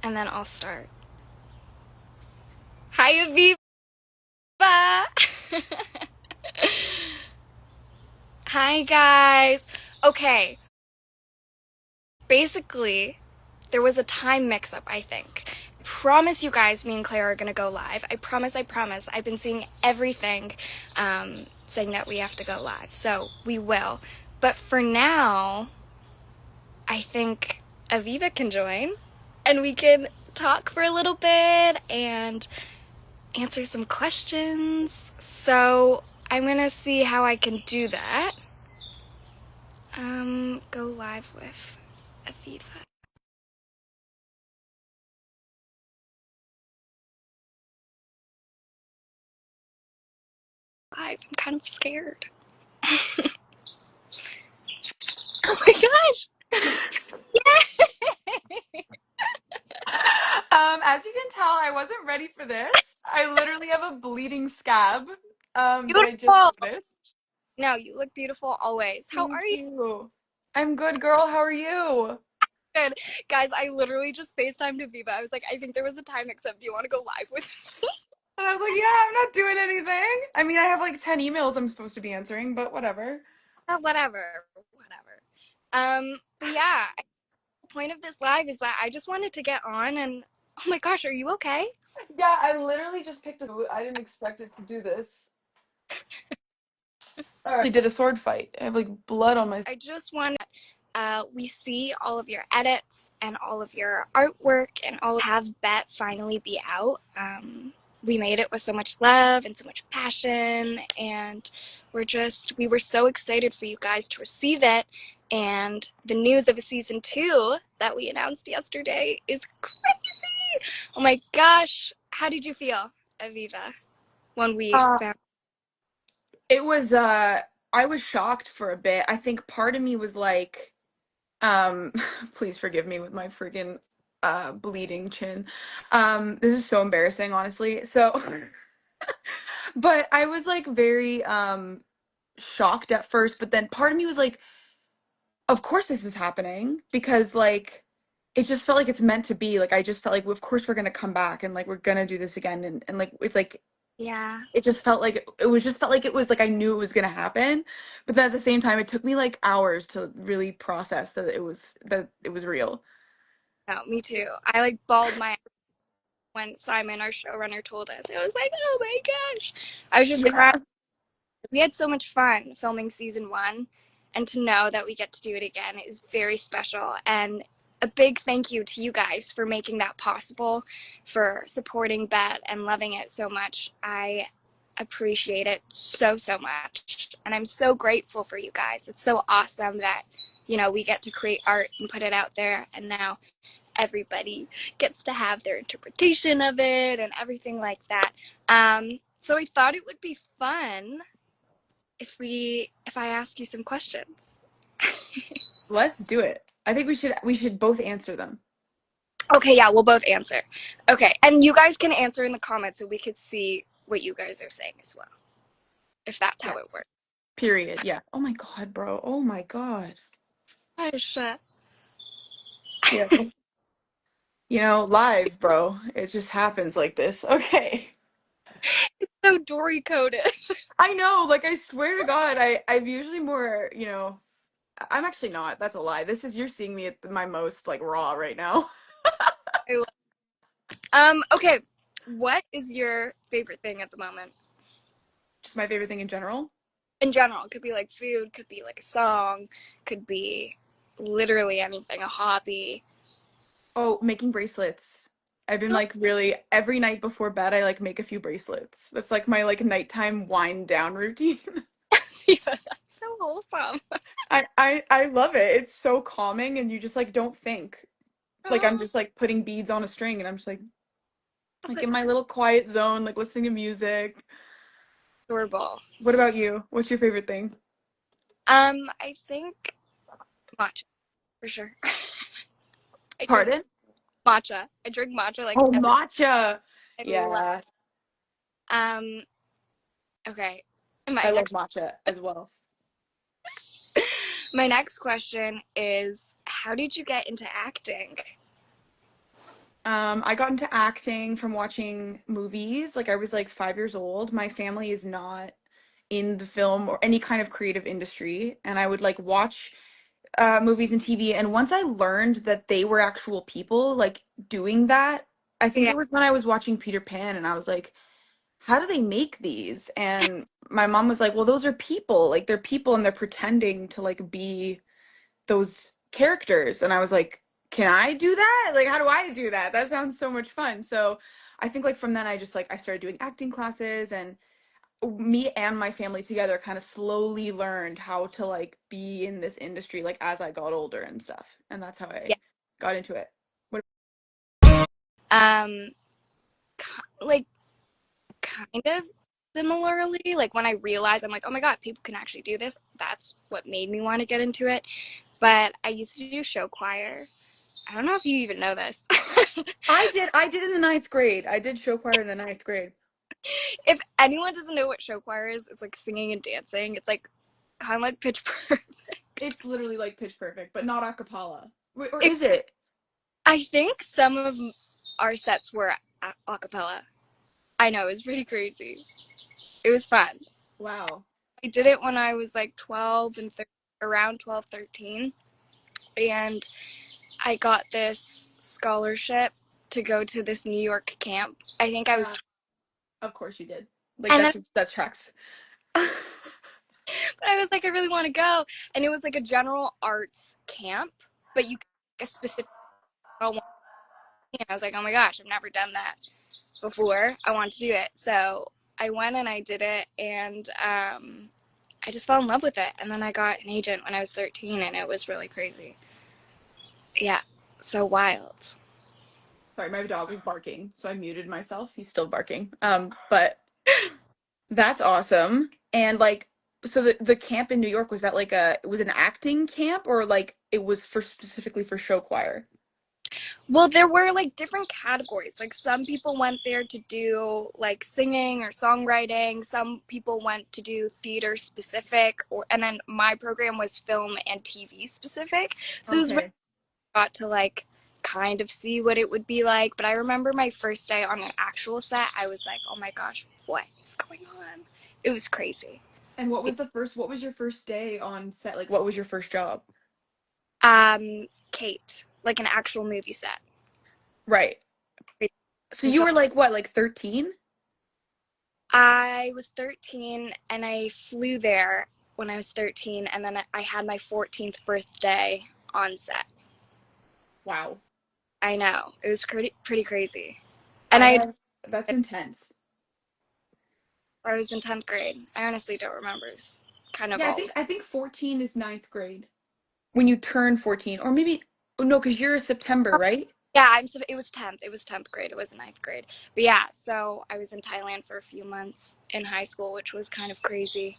and then I'll start. Hi, Aviva! Hi, guys. Okay, basically, there was a time mix-up, I think. I promise you guys, me and Clara are gonna go live. I promise, I promise. I've been seeing everything saying that we have to go live, so we will. But for now, I think Aviva can join, and we can talk for a little bit and answer some questions. So I'm gonna see how I can do that. Go live with Aviva. I'm kind of scared. Oh my gosh! As you can tell, I wasn't ready for this. I literally have a bleeding scab that I just Beautiful! noticed. No, you look beautiful always. How Thank are you? you. I'm good, girl. How are you? Good. Guys, I literally just FaceTimed Aviva. I was like, I think there was a time mix-up. Do you want to go live with me? And I was like, yeah, I'm not doing anything. I mean, I have like 10 emails I'm supposed to be answering, but whatever. Whatever. Whatever. But yeah, the point of this live is that I just wanted to get on and oh my gosh, are you okay? Yeah, I literally just picked a. I didn't expect it to do this. All right. I did a sword fight. I have like blood on my. I just want we see all of your edits and all of your artwork and all have Bet finally be out. We made it with so much love and so much passion, and we were so excited for you guys to receive it. And the news of a season 2 that we announced yesterday is crazy. Oh my gosh, how did you feel, Aviva, when we Uh, found? it was I was shocked for a bit. I think part of me was like, Um, please forgive me with my freaking bleeding chin. This is so embarrassing, honestly. So, but I was like very shocked at first, but then part of me was like, of course this is happening because like it just felt like it's meant to be. Like I just felt like of course we're gonna come back and like we're gonna do this again and like it's like Yeah. it just felt like it was just felt like it was like I knew it was gonna happen, but then at the same time it took me like hours to really process that it was real. No, me too. I like bawled my when Simon, our showrunner, told us. I was like, oh my gosh. I was just crying. Yeah. We had so much fun filming season 1, and to know that we get to do it again is very special. And a big thank you to you guys for making that possible, for supporting Bet and loving it so much. I appreciate it so, so much. And I'm so grateful for you guys. It's so awesome that, we get to create art and put it out there. And now everybody gets to have their interpretation of it and everything like that. So I thought it would be fun if I ask you some questions. Let's do it. I think we should both answer them. Okay, yeah, we'll both answer. Okay, and you guys can answer in the comments so we could see what you guys are saying as well, if that's how it Yes. works. Period. Yeah. Oh my God, bro. Oh my God. Gosh, Yeah. Live, bro. It just happens like this. Okay. so Dory coded. I know, like I swear to God, I'm usually more, I'm actually not. That's a lie. This is you're seeing me at my most like raw right now. Okay, what is your favorite thing at the moment? Just my favorite thing in general. In general, it could be like food, could be like a song, could be literally anything, a hobby. Oh, making bracelets. I've been like really every night before bed I like make a few bracelets. That's like my like nighttime wind down routine. That's so wholesome. I love it. It's so calming and you just like don't think. Like I'm Oh, just like putting beads on a string and I'm just like in my little quiet zone, like listening to music. adorable. What about you? What's your favorite thing? I think matcha for sure. I drink Pardon? matcha. I drink matcha like Oh, every. matcha. I love. Yeah, Um. Okay. My I love next matcha as well. my next question is, how did you get into acting? I got into acting from watching movies. Like I was like 5 years old. My family is not in the film or any kind of creative industry, and I would like watch movies and TV. And once I learned that they were actual people like doing that, I think Yeah, it was when I was watching Peter Pan, and I was like, how do they make these? And my mom was like, well, those are people. Like they're people and they're pretending to like be those characters. And I was like, can I do that? Like, how do I do that? That sounds so much fun. So I think like from then I just like I started doing acting classes, and me and my family together kind of slowly learned how to like be in this industry like as I got older and stuff. And that's how yeah. I got into it. What Um, like kind of similarly, like when I realized I'm like, oh my god, people can actually do this. That's what made me want to get into it. But I used to do show choir. I don't know if you even know this. I did in the ninth grade. I did show choir in the ninth grade. If anyone doesn't know what show choir is, it's like singing and dancing. It's like kind of like Pitch Perfect. It's literally like Pitch Perfect, but not a cappella. Wait, or It, is it? I think some of our sets were a cappella. I know, it was pretty crazy. It was fun. Wow. I did it when I was like 12 and around 12, 13. And I got this scholarship to go to this New York camp. I think I was, Uh, of course you did. Like and then that tracks. but I was like, I really want to go. And it was like a general arts camp, but you a specific. And I was like, oh my gosh, I've never done that before. I want to do it. So I went and I did it, and I just fell in love with it. And then I got an agent when I was 13, and it was really crazy. Yeah, so wild. Sorry, my dog was barking, so I muted myself. He's still barking. But that's awesome. And like, so the camp in New York, was that like it was an acting camp, or like it was for specifically for show choir? Well, there were like different categories. Like some people went there to do like singing or songwriting. Some people went to do theater specific, or and then my program was film and TV specific. So it was really Okay. got to like kind of see what it would be like. But I remember my first day on an actual set, I was like, oh my gosh, what's going on? It was crazy. And what was your first day on set? Like what was your first job? Kate, like an actual movie set. Right. So you Until were like what, like 13? I was 13 and I flew there when I was 13, and then I had my 14th birthday on set. Wow. I know. It was pretty crazy. And I have That's intense. I was in 10th grade. I honestly don't remember. It's kind of Yeah, old. I think 14 is ninth grade. When you turn 14, or maybe oh, no, because you're September, right? Yeah, it was 10th. It was 10th grade. It wasn't ninth grade. But yeah, so I was in Thailand for a few months in high school, which was kind of crazy.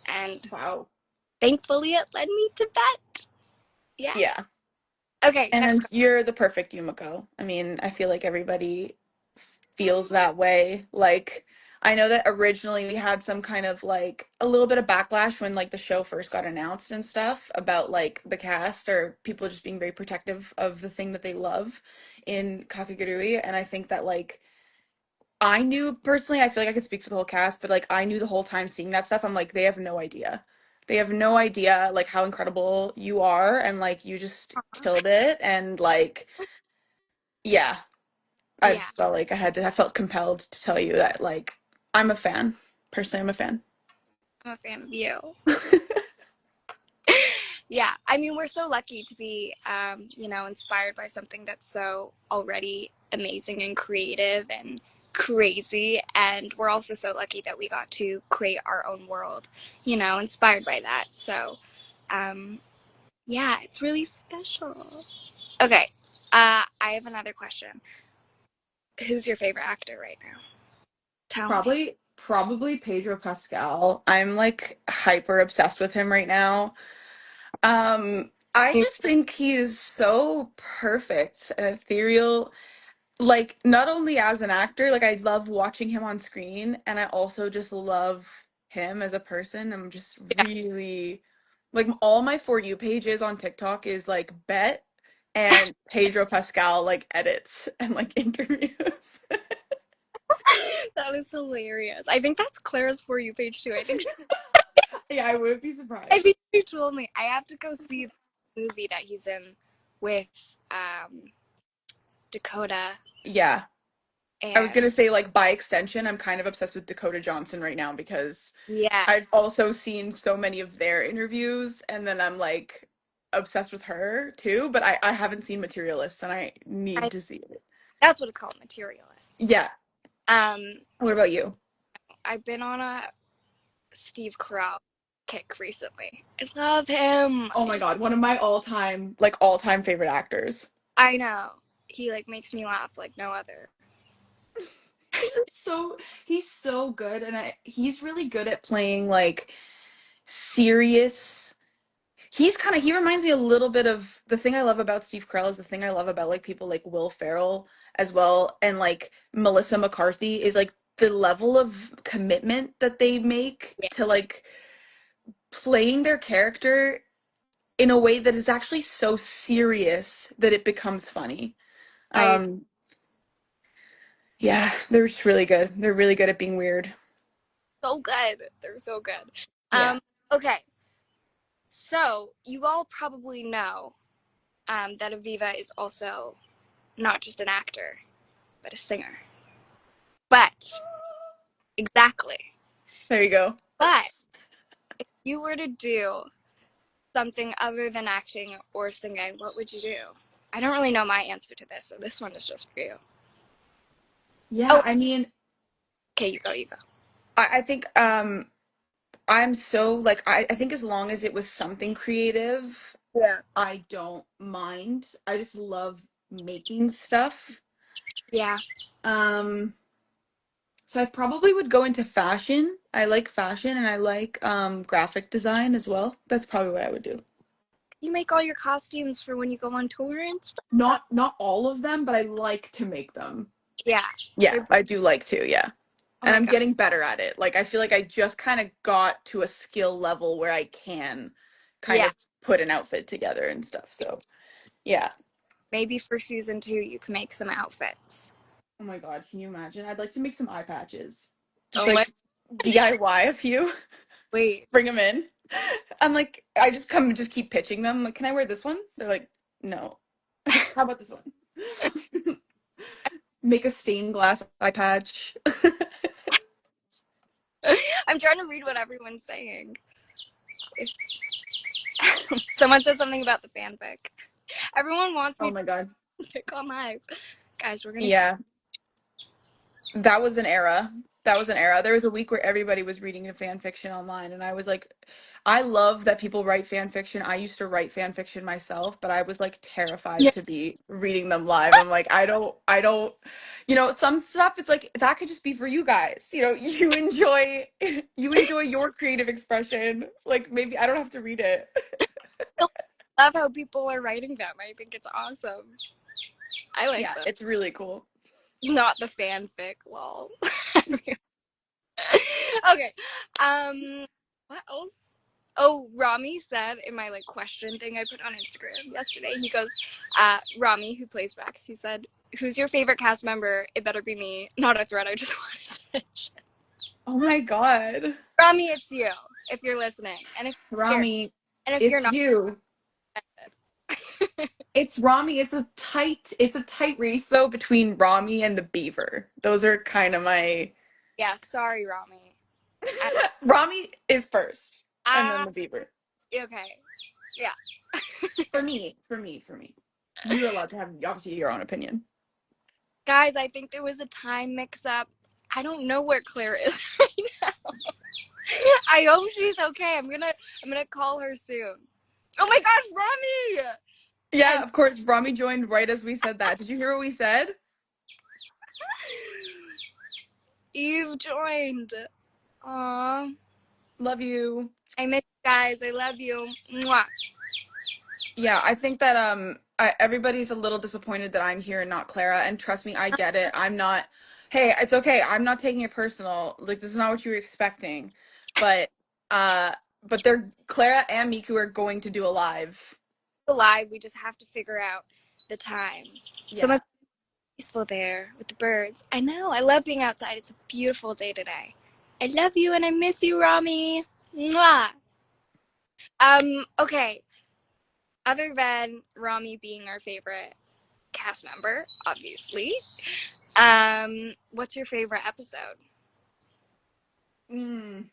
And Wow. thankfully it led me to vet. Yeah. Yes. Okay, next And question. you're the perfect Yumiko. I mean, I feel like everybody feels that way. Like, I know that originally we had some kind of like a little bit of backlash when like the show first got announced and stuff about like the cast or people just being very protective of the thing that they love in Kakegurui. And I think that like I knew personally, I feel like I could speak for the whole cast, but like I knew the whole time seeing that stuff, I'm like, they have no idea. They have no idea like how incredible you are, and like you just killed it, and like yeah, I Yeah, just felt like I felt compelled to tell you that like I'm a fan. Personally, I'm a fan. I'm a fan of you. Yeah, I mean, we're so lucky to be, inspired by something that's so already amazing and creative and crazy. And we're also so lucky that we got to create our own world, inspired by that. So, um, yeah, it's really special. Okay, I have another question. Who's your favorite actor right now? Tell me. Probably Pedro Pascal. I'm like hyper obsessed with him right now. I just think he's so perfect and ethereal. Like, not only as an actor, like I love watching him on screen, and I also just love him as a person. I'm just Yeah, really like all my For You pages on TikTok is like Bet and Pedro Pascal like edits and like interviews. That is hilarious. I think that's Clara's For You page too. Yeah, I wouldn't be I surprised. think she told me I have to go see the movie that he's in with Dakota Yeah. I was and gonna say, like, by extension, I'm kind of obsessed with Dakota Johnson right now because yeah, I've also seen so many of their interviews, and then I'm like obsessed with her too, but I haven't seen Materialist and I need I, to see it. that's what it's called, Materialist. Yeah. Um, What about you? I've been on a Steve Carell kick recently. I love him. Oh my God, one of my all-time favorite actors. I know he like makes me laugh like no other. He's just he's so good, and he's really good at playing like serious. He reminds me a little bit of the thing I love about Steve Carell is the thing I love about like people like Will Ferrell as well, and like Melissa McCarthy is like the level of commitment that they make Yeah, to like playing their character in a way that is actually so serious that it becomes funny. I Um, yeah, they're just really good. They're really good at being weird. so good. They're so good. Yeah. Um, okay, so you all probably know that Aviva is also not just an actor but a singer. But exactly. There you go. But if you were to do something other than acting or singing, what would you do? I don't really know my answer to this, so this one is just for you. Yeah, Oh, I mean, okay, you go, you go. I think I'm so like I think as long as it was something creative, Yeah. I don't mind. I just love making stuff. Yeah. Um, so I probably would go into fashion. I like fashion and I like graphic design as well. That's probably what I would do. You make all your costumes for when you go on tour and stuff. Not all of them, but I like to make them. Yeah. Yeah, They're, I do like to, yeah. oh And my I'm god. getting better at it. Like I feel like I just kind of got to a skill level where I can kind Yeah. of put an outfit together and stuff. So, yeah. Maybe for season 2 you can make some outfits. Oh my God, can you imagine? I'd like to make some eye patches. Just Oh, like DIY a few. wait. Just bring them in. I'm like, I just come and just keep pitching them. Like, can I wear this one? They're like, no. How about this one? Make a stained glass eye patch. I'm trying to read what everyone's saying. If someone says something about the fanfic. Everyone wants Oh me my God. to pick on live. Guys, we're gonna Yeah. That was an era. That was an era. There was a week where everybody was reading a fan fiction online, and I was like, I love that people write fan fiction. I used to write fan fiction myself, but I was like terrified yeah, to be reading them live. I'm like, some stuff it's like that could just be for you guys. You enjoy your creative expression. Like maybe I don't have to read it. I love how people are writing them. I think it's awesome. I like Yeah, them. it's really cool. Not the fanfic, lol. Okay. What else? Oh, Rami said in my like question thing I put on Instagram yesterday, he goes, Rami, who plays Rex, he said, who's your favorite cast member? It better be me. Not a threat, I just wanted attention. Oh my God. Rami, it's you, if you're listening. You're Rami, and if you're it's not, you. It's Rami. It's a tight race though between Rami and the Beaver. Those are kind of my yeah, sorry, Rami. I, Rami is first and then I the Beaver. okay. Yeah. For me. You're allowed to have obviously your own opinion. Guys, I think there was a time mix up. I don't know where Claire is right now. I hope she's okay. I'm gonna call her soon. Oh my god, Rami! Yeah, And of course, Rami joined right as we said that. Did you hear what we said? Eve joined. Aw. Love you. I miss you guys. I love you. Mwah. Yeah, I think that everybody's a little disappointed that I'm here and not Clara, and trust me, I get it. I'm not. Hey, it's okay. I'm not taking it personal. Like this is not what you were expecting, but uh, they're Clara and Miku are going to do a live. Alive. We just have to figure out. the time. So Yeah. much peaceful there with the birds. I know. I love being outside. It's a beautiful day today. I love you and I miss you, Rami. Mwah. Okay. Other than Rami being our favorite cast member, obviously, what's your favorite episode? Mm,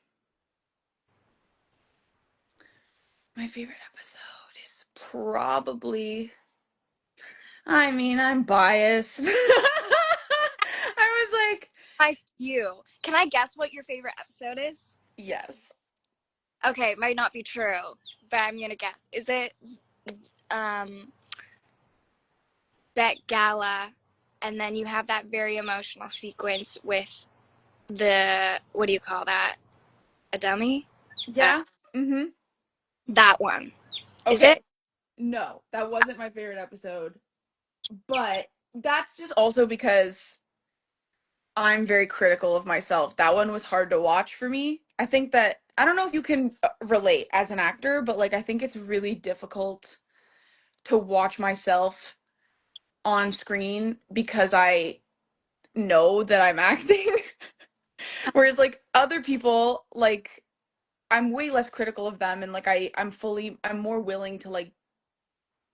my favorite episode is probably. I mean, I'm biased. I was like, Nice to you. Can I guess what your favorite episode is? yes. Okay, it might not be true, but I'm gonna guess. Is it um that gala, and then you have that very emotional sequence with the what do you call that? A dummy? Uh, Yeah. Mm-hmm. that one. Is it? Okay. No, that wasn't my favorite episode. But that's just also because I'm very critical of myself. That one was hard to watch for me. I think that I don't know if you can relate as an actor, but like I think it's really difficult to watch myself on screen because I know that I'm acting. Whereas like other people, like I'm way less critical of them and like I'm more willing to like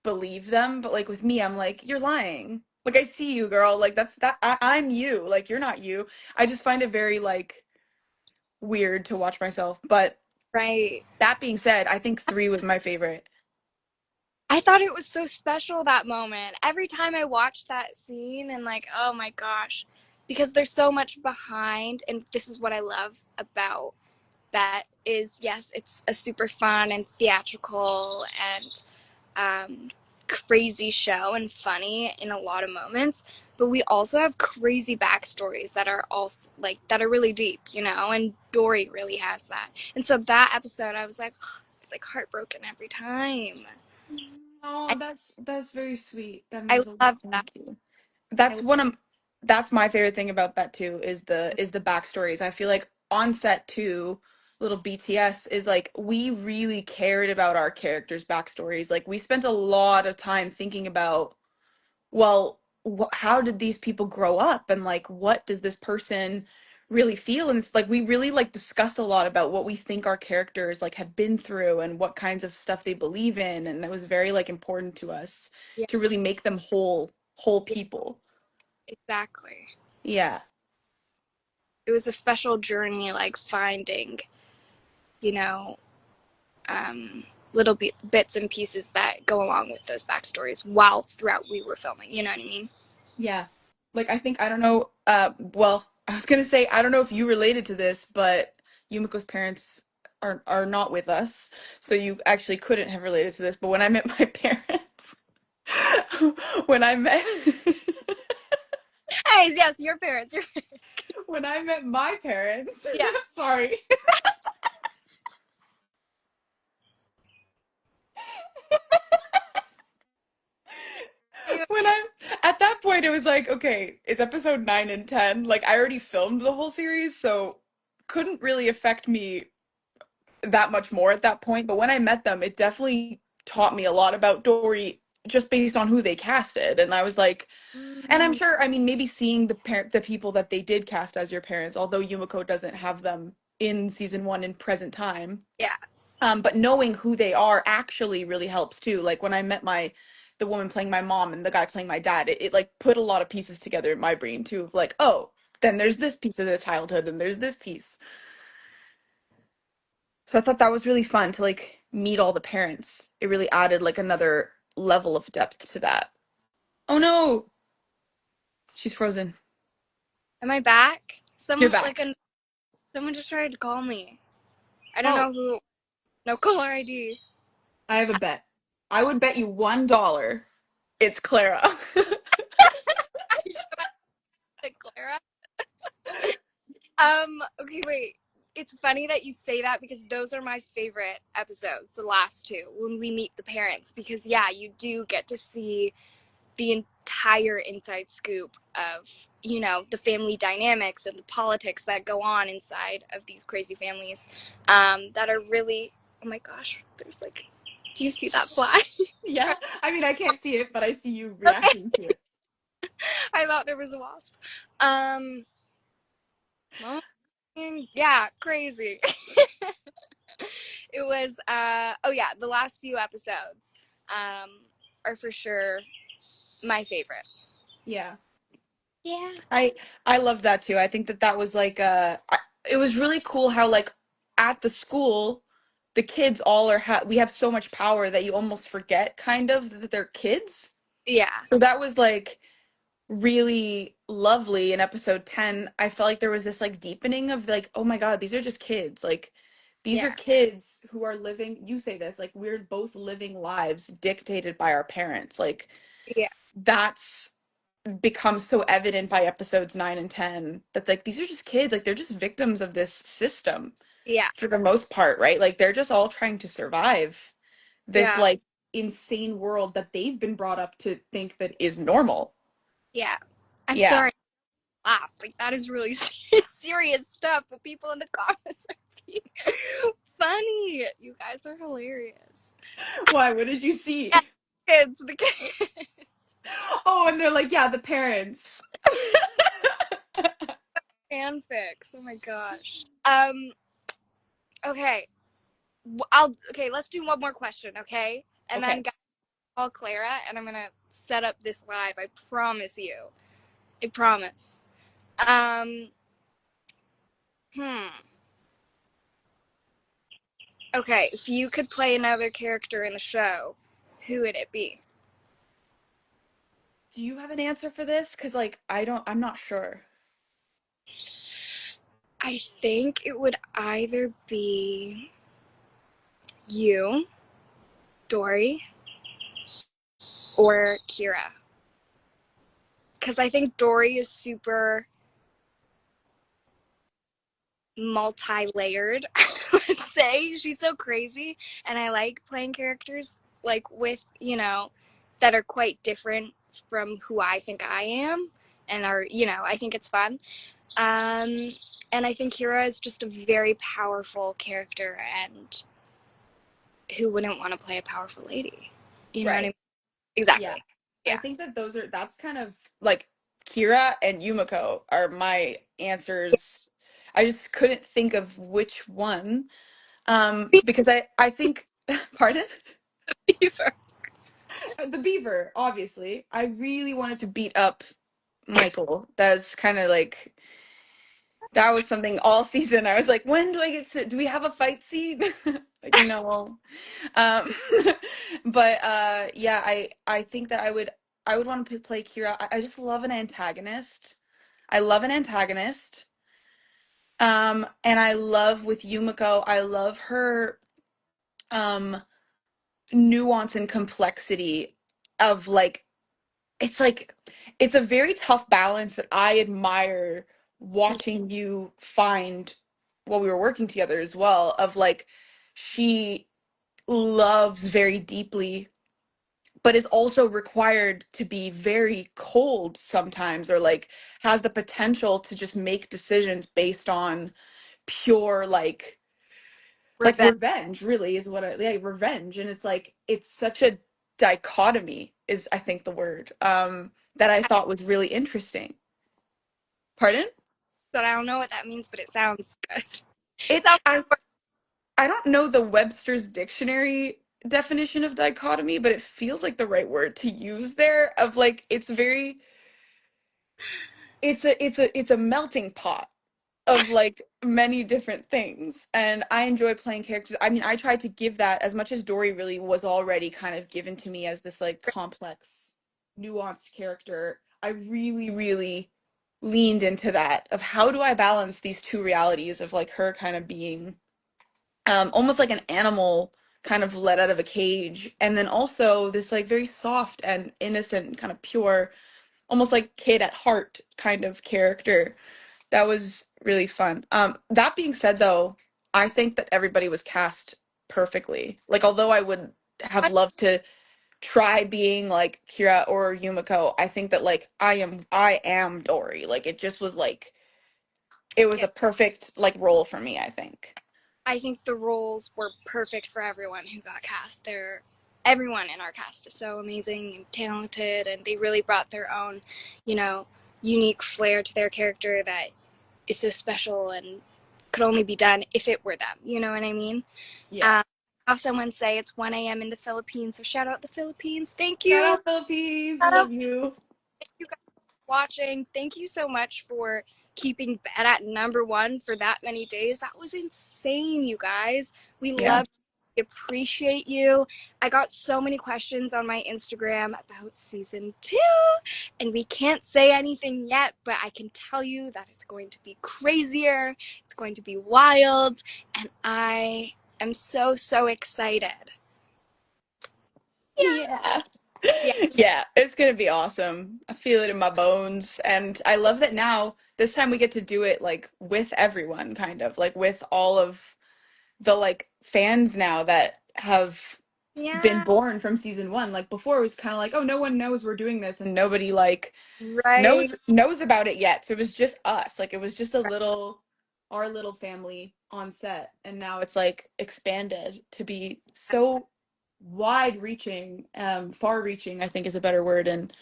believe them, but like with me, I'm like, you're lying. Like I see you, girl. Like I'm you. Like you're not you. I just find it very like weird to watch myself. But Right. that being said, I think 3 was my favorite. I thought it was so special that moment. Every time I watched that scene and like, oh my gosh, because there's so much behind, and this is what I love about that is yes, it's a super fun and theatrical and crazy show and funny in a lot of moments, but we also have crazy backstories that are also like that are really deep, you know, and Dory really has that. And so that episode I was like I was like heartbroken every time. Oh, I, that's very sweet. That I means a lot. love that. Thank you. I That's love one of that's my favorite thing about that too is the backstories. I feel like on set too, little BTS is like we really cared about our characters' backstories. Like we spent a lot of time thinking about, well, how did these people grow up and like what does this person really feel? And it's like we really like discuss a lot about what we think our characters like have been through and what kinds of stuff they believe in, and it was very like important to us yeah, to really make them whole yeah, people. exactly. Yeah. It was a special journey like finding, you know, little bits and pieces that go along with those backstories while throughout we were filming, you know what I mean? Yeah. Like I think I don't know well, I was gonna say I don't know if you related to this, but Yumiko's parents are not with us, so you actually couldn't have related to this. But when I met my parents, when I met Hey, yes, your parents, your when I met my parents, yeah. sorry. When I at that point it was like, okay, it's episode 9 and 10. Like I already filmed the whole series, so couldn't really affect me that much more at that point. But when I met them, it definitely taught me a lot about Dory just based on who they casted. And I was like, and I'm Mm, sure, I mean, maybe seeing the people that they did cast as your parents, although Yumiko doesn't have them in season 1 in present time. yeah, But knowing who they are actually really helps too. Like when I met the woman playing my mom and the guy playing my dad, it like put a lot of pieces together in my brain too of like, oh, then there's this piece of the childhood and there's this piece. So I thought that was really fun to like meet all the parents. It really added like another level of depth to that. Oh no, she's frozen. am I back? You're Some back. like someone just tried to call me. I don't Oh, know who. No caller ID. I have a bet. I would bet you $1. It's Clara. I should have said Clara. Okay, wait. It's funny that you say that because those are my favorite episodes, the last two, when we meet the parents. Because yeah, you do get to see the entire inside scoop of, you know, the family dynamics and the politics that go on inside of these crazy families, that are really, oh my gosh, there's like Do you see that fly? Yeah. I mean, I can't see it, but I see you Okay. reacting to it. I thought there was a wasp. Um, well, yeah, crazy. It was oh yeah, the last few episodes um are for sure my favorite. Yeah. Yeah. I I love that too. I think that that was like it was really cool how like at the school the kids all are we have so much power that you almost forget kind of that they're kids. Yeah. So that was like really lovely in episode 10. I felt like there was this like deepening of like, oh my God, these are just kids. Like these are Yeah. kids who are living, you say this, like we're both living lives dictated by our parents. Like Yeah. that's becomes so evident by episodes 9 and 10 that like these are just kids, like they're just victims of this system Yeah. for the most part, right? Like they're just all trying to survive this Yeah. like insane world that they've been brought up to think that is normal. Yeah. I'm Yeah. sorry to laugh. Like that is really serious stuff, but people in the comments are being funny. You guys are hilarious. Why? What did you Yeah, see? the kids. Oh, and they're like, yeah, the parents. Fanfics. Oh my gosh. Okay. Okay, let's do one more question, okay? And then Okay. guys, call Clara and I'm gonna set up this live. I promise you. I promise. Um hmm. Okay, if you could play another character in the show, who would it be? Do you have an answer for this? Because, like, I'm not sure. I think it would either be you, Dory, or Kira. Because I think Dory is super multi-layered. Let's say she's so crazy, and I like playing characters like with that are quite different from who I think I am, and are I think it's fun. Um, and I think Kira is just a very powerful character, and who wouldn't want to play a powerful lady? You know what I mean? Right. Yeah. Exactly. I Yeah. think that that's kind of like Kira and Yumiko are my answers. I just couldn't think of which one. Because I think, pardon? Beaver. The beaver, obviously. I really wanted to beat up Michael. That's kind of like that was something all season. I was like, when do I get to, do we have a fight scene? Like, no. Um, but yeah, I think that I would want to play Kira. I just love an antagonist. I love an antagonist. And I love with Yumiko, I love her um nuance and complexity of like it's a very tough balance that I admire watching you find while we were working together as well of like she loves very deeply but is also required to be very cold sometimes or like has the potential to just make decisions based on pure like Revenge. revenge really is what I yeah, revenge and it's like it's such a dichotomy is I think the word that I thought was really interesting. Pardon? But I don't know what that means, but it sounds good. It It's sounds I don't know the Webster's dictionary definition of dichotomy, but it feels like the right word to use there of like it's very it's a melting pot of like many different things and I enjoy playing characters. I mean, I tried to give that as much as Dory really was already kind of given to me as this like complex nuanced character. I really leaned into that of how do I balance these two realities of like her kind of being almost like an animal kind of let out of a cage and then also this like very soft and innocent kind of pure almost like kid at heart kind of character that was really fun. That being said, though, I think that everybody was cast perfectly. Like, although I would have fun. loved to try being like Kira or Yumiko, I think that like I am Dory. Like, it just was like it was Yeah, a perfect like role for me, I think. I think the roles were perfect for everyone who got cast. Everyone in our cast is so amazing and talented, and they really brought their own, you know, unique flair to their character that is so special and could only be done if it were them. You know what I mean? Yeah. I saw someone say it's 1 a.m. in the Philippines, so shout out the Philippines. Thank Shout you. out Philippines. We Shout out. love you. Thank you guys for watching. Thank you so much for keeping Bet at #1 for that many days. That was insane, you guys. We Yeah. love we appreciate you. I got so many questions on my Instagram about season 2, and we can't say anything yet, but I can tell you that it's going to be crazier. It's going to be wild, and I am so, so excited. Yeah. Yeah. Yeah. Yeah, it's gonna be awesome. I feel it in my bones. And I love that now, this time we get to do it like with everyone, kind of like with all of the like fans now that have been Yeah. born from season one. Like before it was kind of like, oh, no one knows we're doing this and nobody like Right. knows about it yet. So it was just us. Like it was just a little our little family on set. And now it's like expanded to be so wide reaching, far reaching, I think is a better word, and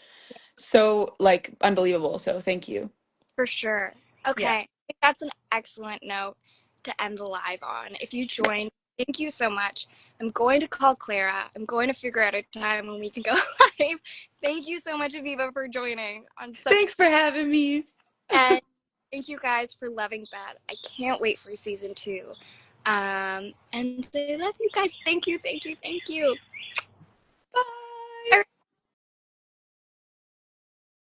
so like unbelievable. So thank you. For sure. Yeah. Okay. I think that's an excellent note to end the live on. If you joined, thank you so much. I'm going to call Clara. I'm going to figure out a time when we can go live. Thank you so much, Aviva, for joining on such. Thanks for having me. And thank you guys for loving Bad. I can't wait for season 2. And I love you guys. Thank you, thank you, thank you. Bye.